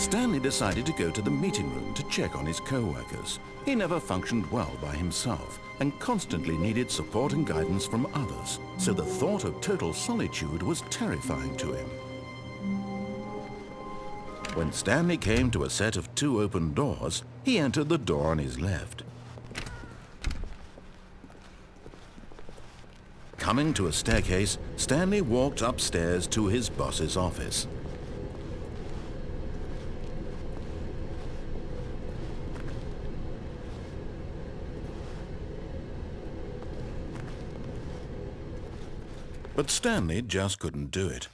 Stanley decided to go to the meeting room to check on his co-workers. He never functioned well by himself and constantly needed support and guidance from others, so the thought of total solitude was terrifying to him. When Stanley came to a set of 2 open doors, he entered the door on his left. Coming to a staircase, Stanley walked upstairs to his boss's office. But Stanley just couldn't do it.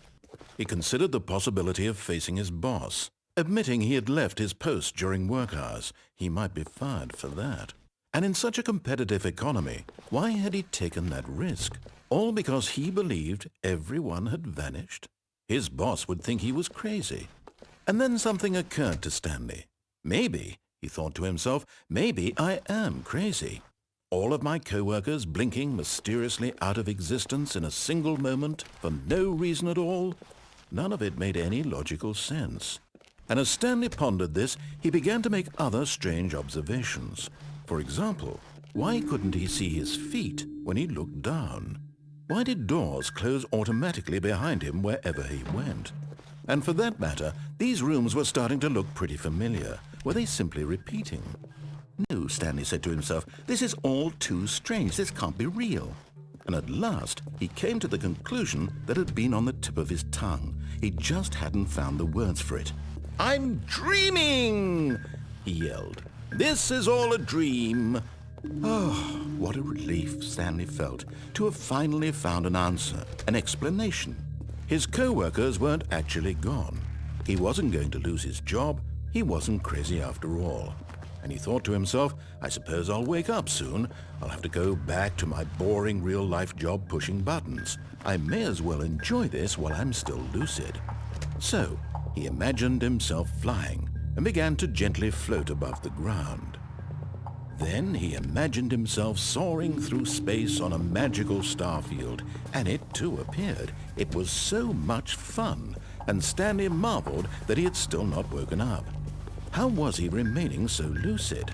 He considered the possibility of facing his boss. Admitting he had left his post during work hours, he might be fired for that. And in such a competitive economy, why had he taken that risk? All because he believed everyone had vanished? His boss would think he was crazy. And then something occurred to Stanley. Maybe, he thought to himself, maybe I am crazy. All of my co-workers blinking mysteriously out of existence in a single moment for no reason at all? None of it made any logical sense. And as Stanley pondered this, he began to make other strange observations. For example, why couldn't he see his feet when he looked down? Why did doors close automatically behind him wherever he went? And for that matter, these rooms were starting to look pretty familiar. Were they simply repeating? No, Stanley said to himself, this is all too strange. This can't be real. And at last, he came to the conclusion that had been on the tip of his tongue. He just hadn't found the words for it. "I'm dreaming!" he yelled. "This is all a dream." Oh, what a relief Stanley felt to have finally found an answer, an explanation. His co-workers weren't actually gone. He wasn't going to lose his job. He wasn't crazy after all. And he thought to himself, I suppose I'll wake up soon. I'll have to go back to my boring real-life job pushing buttons. I may as well enjoy this while I'm still lucid. So he imagined himself flying and began to gently float above the ground. Then he imagined himself soaring through space on a magical starfield, and it too appeared. It was so much fun, and Stanley marveled that he had still not woken up. How was he remaining so lucid?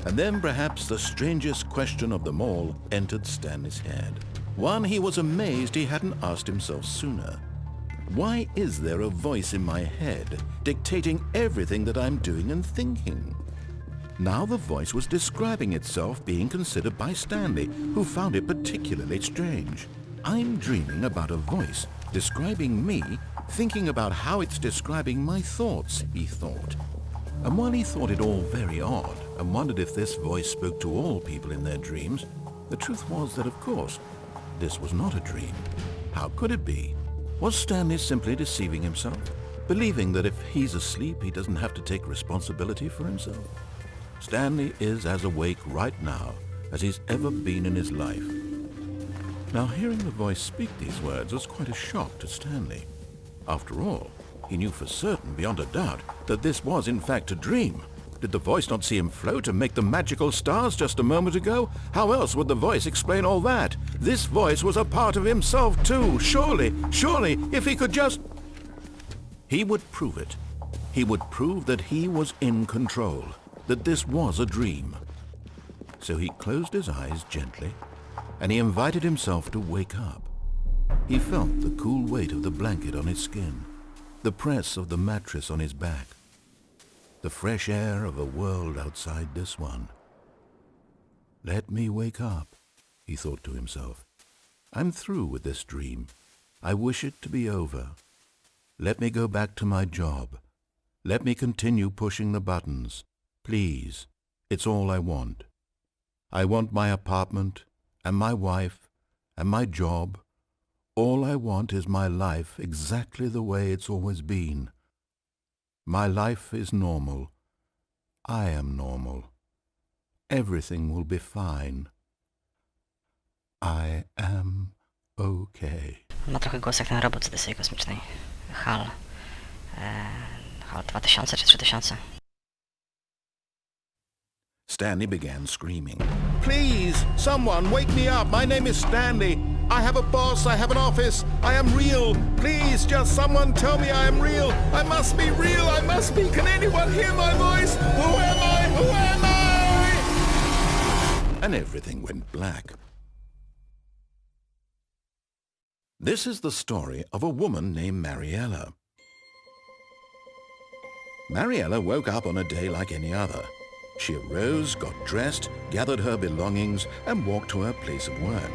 And then perhaps the strangest question of them all entered Stanley's head. One he was amazed he hadn't asked himself sooner. Why is there a voice in my head dictating everything that I'm doing and thinking? Now the voice was describing itself being considered by Stanley, who found it particularly strange. I'm dreaming about a voice describing me, thinking about how it's describing my thoughts, he thought. And while he thought it all very odd and wondered if this voice spoke to all people in their dreams, the truth was that, of course, this was not a dream. How could it be? Was Stanley simply deceiving himself, believing that if he's asleep, he doesn't have to take responsibility for himself? Stanley is as awake right now as he's ever been in his life. Now, hearing the voice speak these words was quite a shock to Stanley. After all, he knew for certain, beyond a doubt, that this was in fact a dream. Did the voice not see him float and make the magical stars just a moment ago? How else would the voice explain all that? This voice was a part of himself too. Surely, if he could just... He would prove it. He would prove that he was in control, that this was a dream. So he closed his eyes gently, and he invited himself to wake up. He felt the cool weight of the blanket on his skin, the press of the mattress on his back, the fresh air of a world outside this one. Let me wake up, he thought to himself. I'm through with this dream. I wish it to be over. Let me go back to my job. Let me continue pushing the buttons. Please, it's all I want. I want my apartment and my wife and my job. All I want is my life exactly the way it's always been. My life is normal. I am normal. Everything will be fine. I am okay. Ma trochę głos jak ten robot z Odyssey Kosmicznej. HAL. HAL 2000 czy 3000. Stanley began screaming. Please, someone, wake me up. My name is Stanley. I have a boss, I have an office, I am real. Please, just someone tell me I am real. I must be real, I must be. Can anyone hear my voice? Who am I? Who am I? And everything went black. This is the story of a woman named Mariella. Mariella woke up on a day like any other. She arose, got dressed, gathered her belongings, and walked to her place of work.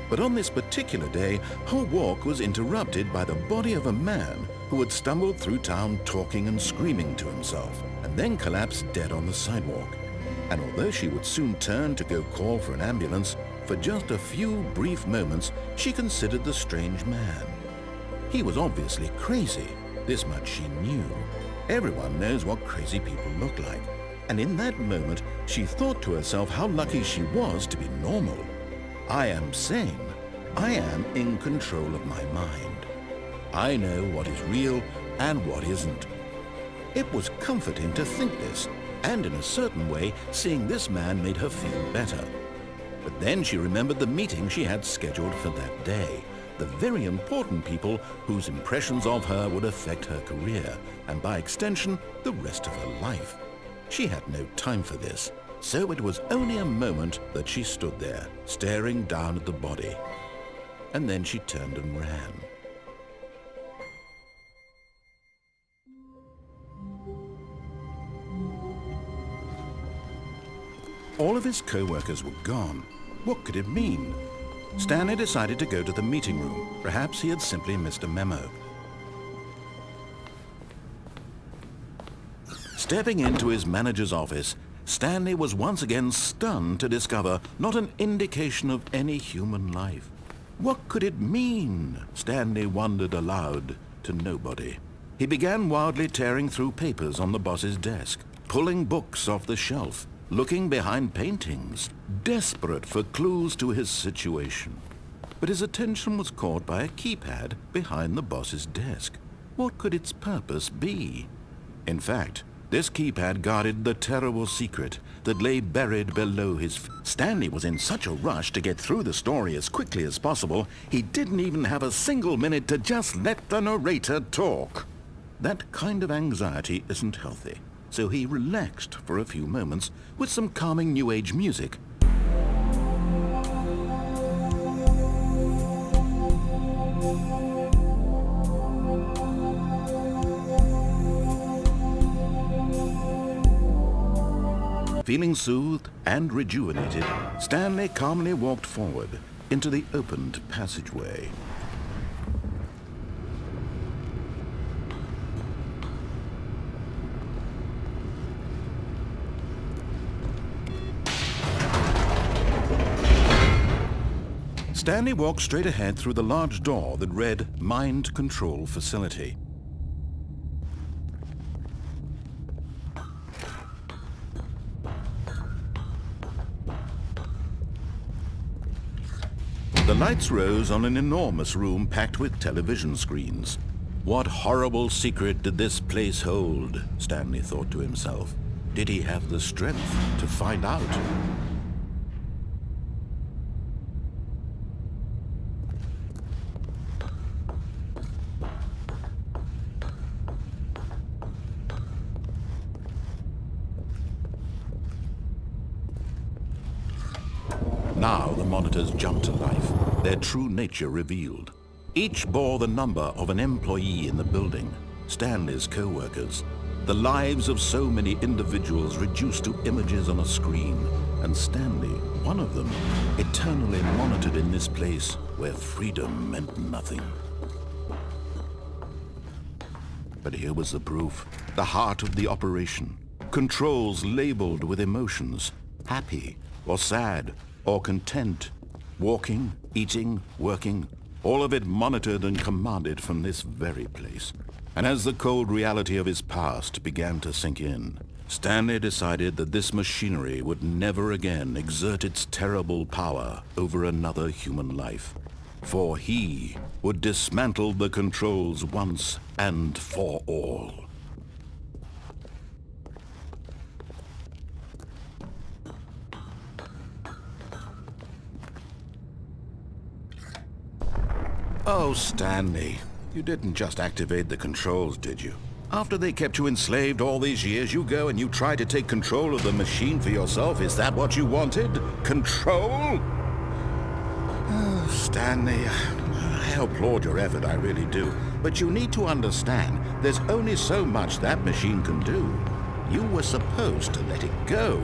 But on this particular day, her walk was interrupted by the body of a man who had stumbled through town talking and screaming to himself, and then collapsed dead on the sidewalk. And although she would soon turn to go call for an ambulance, for just a few brief moments she considered the strange man. He was obviously crazy, this much she knew. Everyone knows what crazy people look like. And in that moment, she thought to herself how lucky she was to be normal. I am sane. I am in control of my mind. I know what is real and what isn't. It was comforting to think this, and in a certain way, seeing this man made her feel better. But then she remembered the meeting she had scheduled for that day, the very important people whose impressions of her would affect her career, and by extension, the rest of her life. She had no time for this, so it was only a moment that she stood there, staring down at the body. And then she turned and ran. All of his co-workers were gone. What could it mean? Stanley decided to go to the meeting room. Perhaps he had simply missed a memo. Stepping into his manager's office, Stanley was once again stunned to discover not an indication of any human life. What could it mean? Stanley wondered aloud to nobody. He began wildly tearing through papers on the boss's desk, pulling books off the shelf, looking behind paintings, desperate for clues to his situation. But his attention was caught by a keypad behind the boss's desk. What could its purpose be? In fact, this keypad guarded the terrible secret that lay buried below his Stanley was in such a rush to get through the story as quickly as possible, he didn't even have a single minute to just let the narrator talk. That kind of anxiety isn't healthy. So he relaxed for a few moments with some calming New Age music. Feeling soothed and rejuvenated, Stanley calmly walked forward into the opened passageway. Stanley walked straight ahead through the large door that read Mind Control Facility. The lights rose on an enormous room packed with television screens. What horrible secret did this place hold? Stanley thought to himself. Did he have the strength to find out? Now the monitors jumped to life, their true nature revealed. Each bore the number of an employee in the building, Stanley's co-workers. The lives of so many individuals reduced to images on a screen, and Stanley, one of them, eternally monitored in this place where freedom meant nothing. But here was the proof, the heart of the operation. Controls labeled with emotions, happy or sad, or content, walking, eating, working, all of it monitored and commanded from this very place. And as the cold reality of his past began to sink in, Stanley decided that this machinery would never again exert its terrible power over another human life. For he would dismantle the controls once and for all. Oh, Stanley, you didn't just activate the controls, did you? After they kept you enslaved all these years, you go and you try to take control of the machine for yourself. Is that what you wanted? Control? Oh, Stanley, I applaud your effort, I really do. But you need to understand, there's only so much that machine can do. You were supposed to let it go,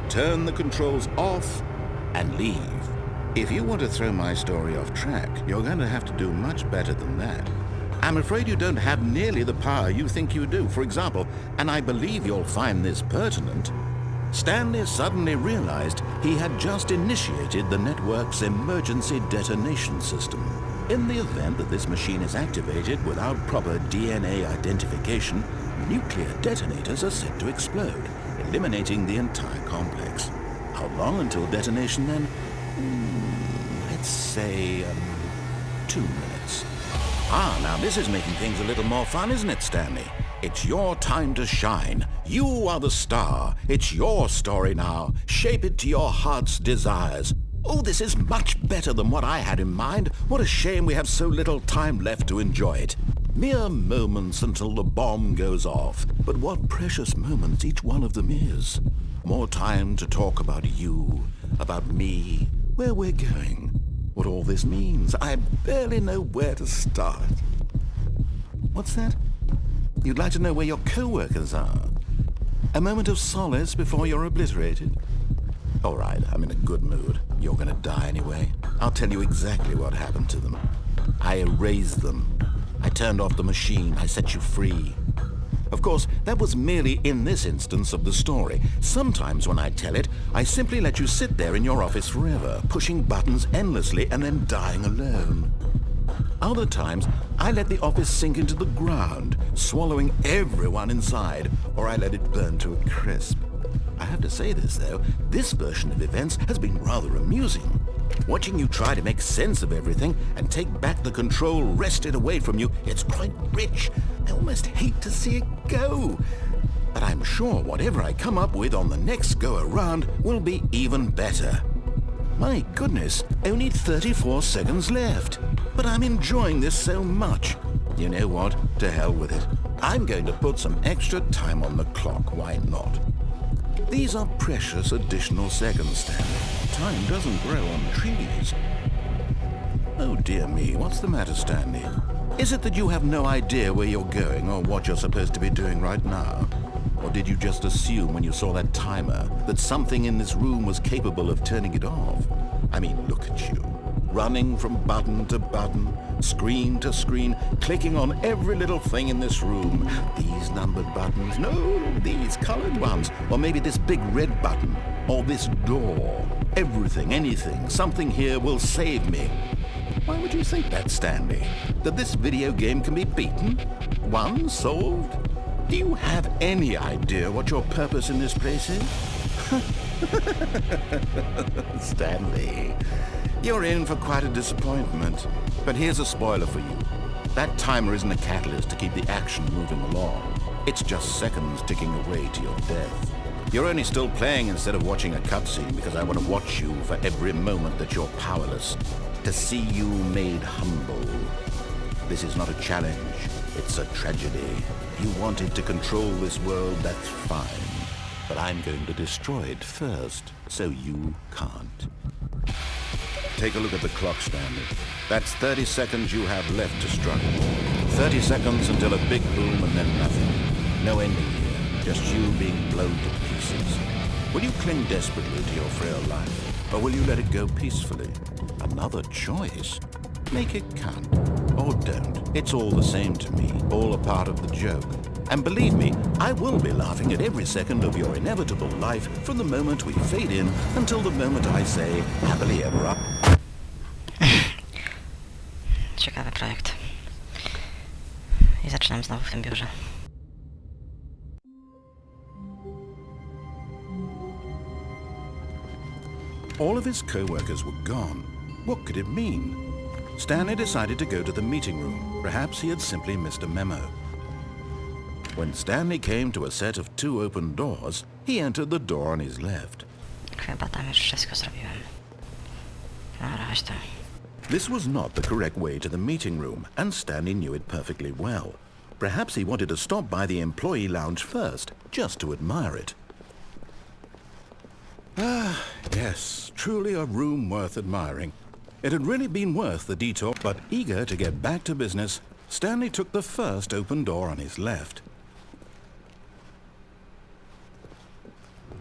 turn the controls off, and leave. If you want to throw my story off track, you're going to have to do much better than that. I'm afraid you don't have nearly the power you think you do. For example, and I believe you'll find this pertinent, Stanley suddenly realized he had just initiated the network's emergency detonation system. In the event that this machine is activated without proper DNA identification, nuclear detonators are set to explode, eliminating the entire complex. How long until detonation then? Let's say 2 minutes. Now this is making things a little more fun, isn't it, Stanley? It's your time to shine. You are the star. It's your story now. Shape it to your heart's desires. Oh, this is much better than what I had in mind. What a shame we have so little time left to enjoy it. Mere moments until the bomb goes off. But what precious moments each one of them is. More time to talk about you, about me, where we're going, what all this means. I barely know where to start. What's that? You'd like to know where your co-workers are? A moment of solace before you're obliterated? All right, I'm in a good mood. You're gonna die anyway. I'll tell you exactly what happened to them. I erased them. I turned off the machine. I set you free. Of course, that was merely in this instance of the story. Sometimes when I tell it, I simply let you sit there in your office forever, pushing buttons endlessly and then dying alone. Other times, I let the office sink into the ground, swallowing everyone inside, or I let it burn to a crisp. I have to say this, though, this version of events has been rather amusing. Watching you try to make sense of everything and take back the control wrested away from you, it's quite rich. I almost hate to see it go. But I'm sure whatever I come up with on the next go-around will be even better. My goodness, only 34 seconds left. But I'm enjoying this so much. You know what? To hell with it. I'm going to put some extra time on the clock. Why not? These are precious additional seconds, Stanley. Time doesn't grow on trees. Oh dear me, what's the matter, Stanley? Is it that you have no idea where you're going or what you're supposed to be doing right now? Or did you just assume when you saw that timer that something in this room was capable of turning it off? I mean, look at you. Running from button to button, screen to screen, clicking on every little thing in this room. These numbered buttons, no, these colored ones. Or maybe this big red button, or this door. Everything, anything, something here will save me. Why would you think that, Stanley? That this video game can be beaten? Won? Solved? Do you have any idea what your purpose in this place is? Stanley, you're in for quite a disappointment. But here's a spoiler for you. That timer isn't a catalyst to keep the action moving along. It's just seconds ticking away to your death. You're only still playing instead of watching a cutscene because I want to watch you for every moment that you're powerless. To see you made humble. This is not a challenge. It's a tragedy. You wanted to control this world, that's fine. But I'm going to destroy it first, so you can't. Take a look at the clock, Stanley. That's 30 seconds you have left to struggle. 30 seconds until a big boom and then nothing. No ending here, just you being blown to pieces. Will you cling desperately to your frail life, or will you let it go peacefully? Another choice. Make it count. Or don't. It's all the same to me. All a part of the joke. And believe me, I will be laughing at every second of your inevitable life from the moment we fade in until the moment I say happily ever up. Ciekawy projekt. I zaczynam znowu w tym biurze. All of his co-workers were gone. What could it mean? Stanley decided to go to the meeting room. Perhaps he had simply missed a memo. When Stanley came to a set of 2 open doors, he entered the door on his left. Chyba tam już wszystko zrobiłem. Dobra, chodź tu. This was not the correct way to the meeting room, and Stanley knew it perfectly well. Perhaps he wanted to stop by the employee lounge first, just to admire it. Ah, yes, truly a room worth admiring. It had really been worth the detour, but eager to get back to business, Stanley took the first open door on his left.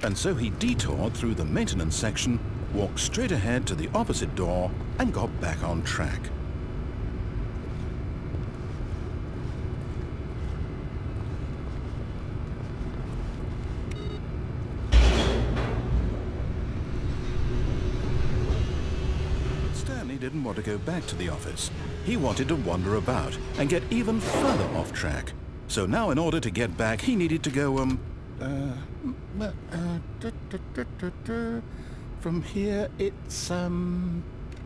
And so he detoured through the maintenance section, walked straight ahead to the opposite door, and got back on track. Stanley didn't want to go back to the office. He wanted to wander about and get even further off track. So now in order to get back, he needed to go, from here, it's,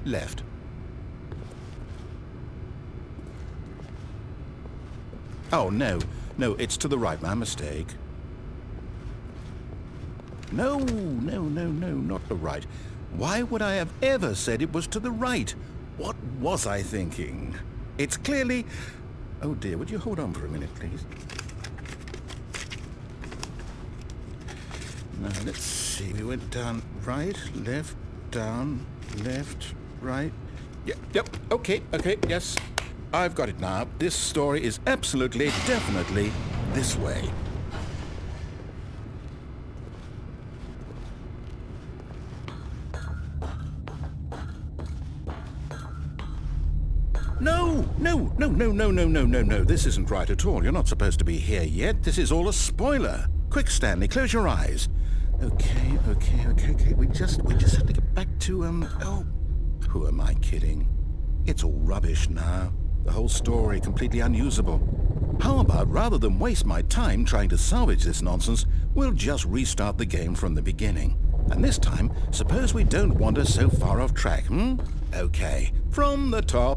left. Oh, no, it's to the right, my mistake. No, not the right. Why would I have ever said it was to the right? What was I thinking? It's clearly... Oh dear, would you hold on for a minute, please? Now, let's see. We went down right, left, down, left, right. Yep, okay, yes. I've got it now. This story is absolutely, definitely this way. No. This isn't right at all. You're not supposed to be here yet. This is all a spoiler. Quick, Stanley, close your eyes. Okay. We just have to get back to, oh, who am I kidding? It's all rubbish now. The whole story completely unusable. How about, rather than waste my time trying to salvage this nonsense, we'll just restart the game from the beginning. And this time, suppose we don't wander so far off track, Okay, from the top.